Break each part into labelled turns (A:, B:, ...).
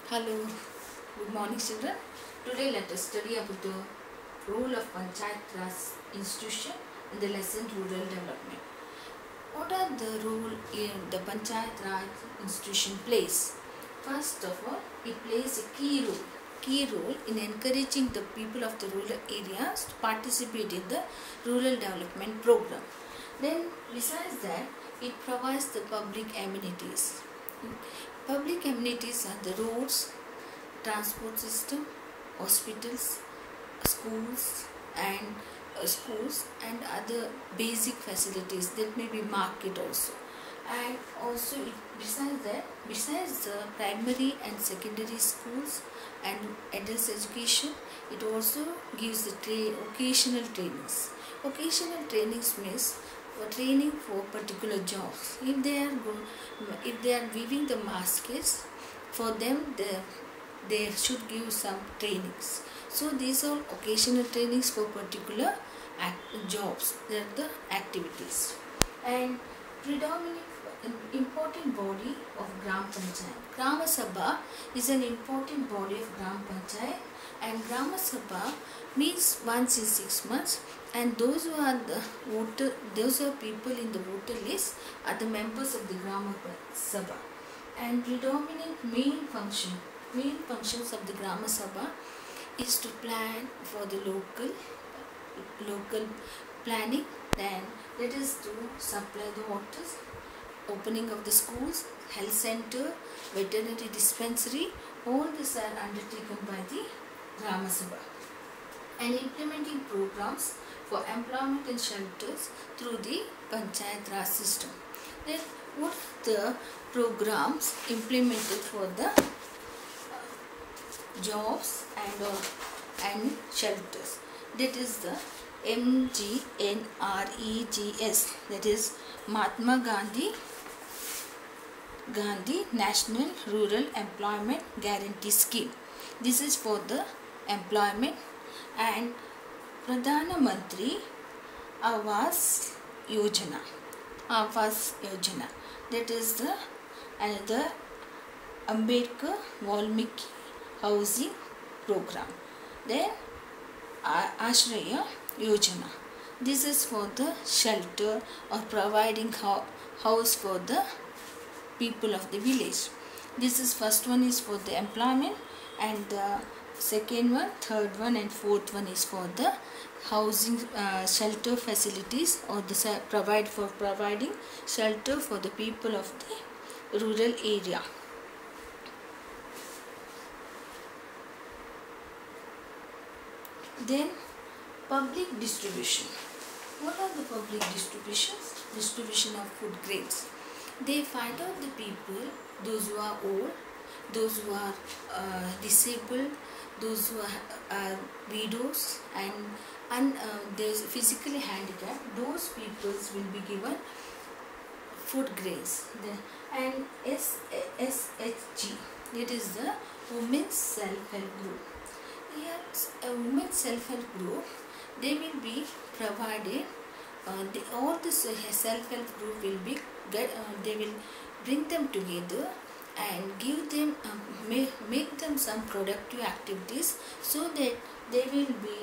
A: Hello, good morning children. Today let us study about the role of Panchayat Raj institution in the lesson rural development. What are the role in the Panchayat Raj institution plays? First of all, it plays a key role in encouraging the people of the rural areas to participate in the rural development program. Then besides that, it provides the public amenities. Public amenities are the roads, transport system, hospitals, schools and other basic facilities. That may be market also. And also besides the primary and secondary schools and adult education, it also gives the occasional trainings. Occasional trainings means training for particular jobs. If they are weaving the baskets, for them they should give some trainings. So these are occasional trainings for particular jobs. They are the activities. And predominant important body of Gram Panchayat. Grama Sabha is an important body of Gram Panchayat, and Grama Sabha meets once in 6 months, and those who are people in the voter list are the members of the Grama Sabha. And predominant main functions of the Grama Sabha is to plan for the local planning, then that is to supply the waters, opening of the schools, health center, veterinary dispensary. All these are undertaken by the Grama Sabha. And implementing programs for employment and shelters through the Panchayat Raj system. Then what are the programs implemented for the jobs and shelters? That is the MGNREGS, that is Mahatma Gandhi National Rural Employment Guarantee Scheme. This is for the employment. And Pradhana Mantri Awas Yojana, that is the another Ambedkar Valmiki housing program. Then Ashraya Yojana, this is for the shelter or providing house for the people of the village. This is first one is for the employment, and the second one, third one and fourth one is for the housing shelter facilities, or the providing shelter for the people of the rural area. Then public distribution. What are the public distributions? Distribution of food grains. They find out the people, those who are old, those who are disabled, those who are widows, and those physically handicapped. Those peoples will be given food grains. And SHG, it is the Women's Self-Help Group. Here, a Women's Self-Help Group, they will be provided. All this self-help group will be they will bring them together and give them make them some productive activities, so that they will be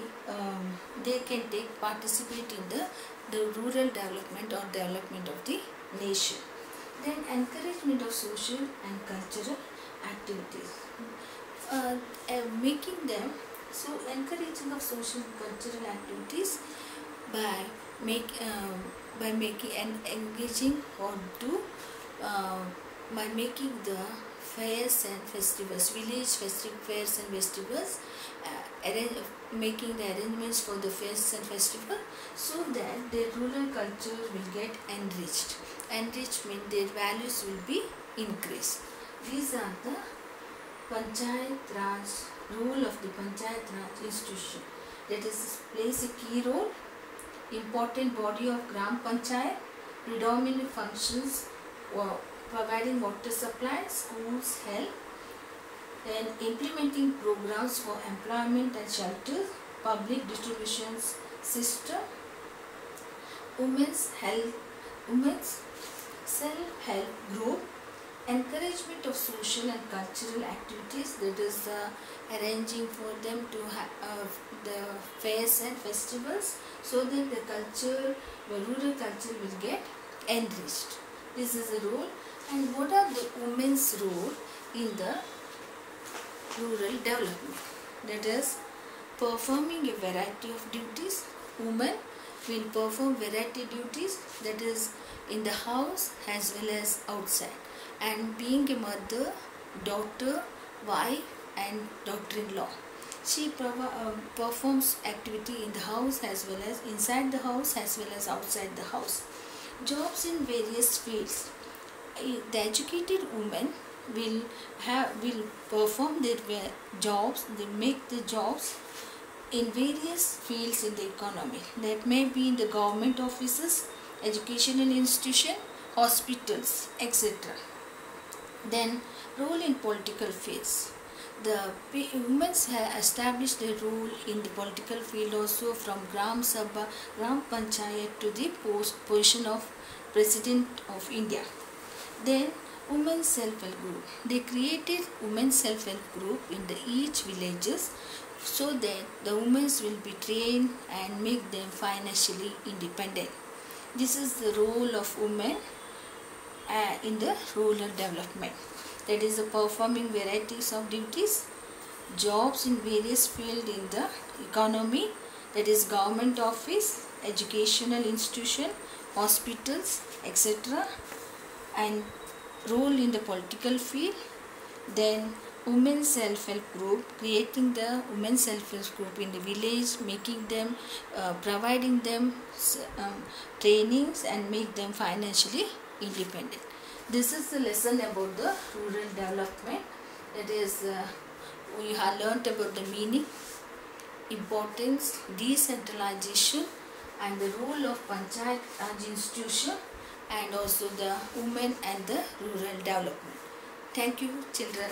A: they can participate in the rural development or development of the nation. Then encouragement of social and cultural activities, making them encouraging of social and cultural activities by making and engaging or by making the fairs and festivals, village fairs and festivals, making the arrangements for the fairs and festival, so that their rural culture will get enriched. Enriched means their values will be increased. These are the Panchayat Raj, role of the Panchayat Raj institution. That is, plays a key role. Important body of Gram Panchayat, predominant functions providing water supply, schools, health, then implementing programs for employment and shelter, public distributions system, women's self-help group, encouragement of social and cultural activities, that is arranging for them to have the fairs and festivals, so that the rural culture will get enriched. This is the role. And what are the women's role in the rural development? That is performing a variety of duties. Women will perform variety duties, that is in the house as well as outside, and being a mother, daughter, wife and daughter-in-law. She performs activity in the house as well as inside the house as well as outside the house. Jobs in various fields. The educated women will perform their jobs, they make the jobs in various fields in the economy. That may be in the government offices, educational institution, hospitals, etc. Then role in political fields. The women have established a role in the political field also, from Gram Sabha, Gram Panchayat to the position of President of India. Then women's self-help group. They created women's self-help group in the each villages, so that the women will be trained and make them financially independent. This is the role of women in the rural development. That is the performing varieties of duties, jobs in various fields in the economy, that is government office, educational institution, hospitals, etc. and role in the political field. Then women's self-help group, creating the women's self-help group in the village, making them, providing them trainings and make them financially independent. This is the lesson about the rural development. That is, we have learnt about the meaning, importance, decentralization and the role of Panchayat Raj institution, and also the women and the rural development. Thank you, children.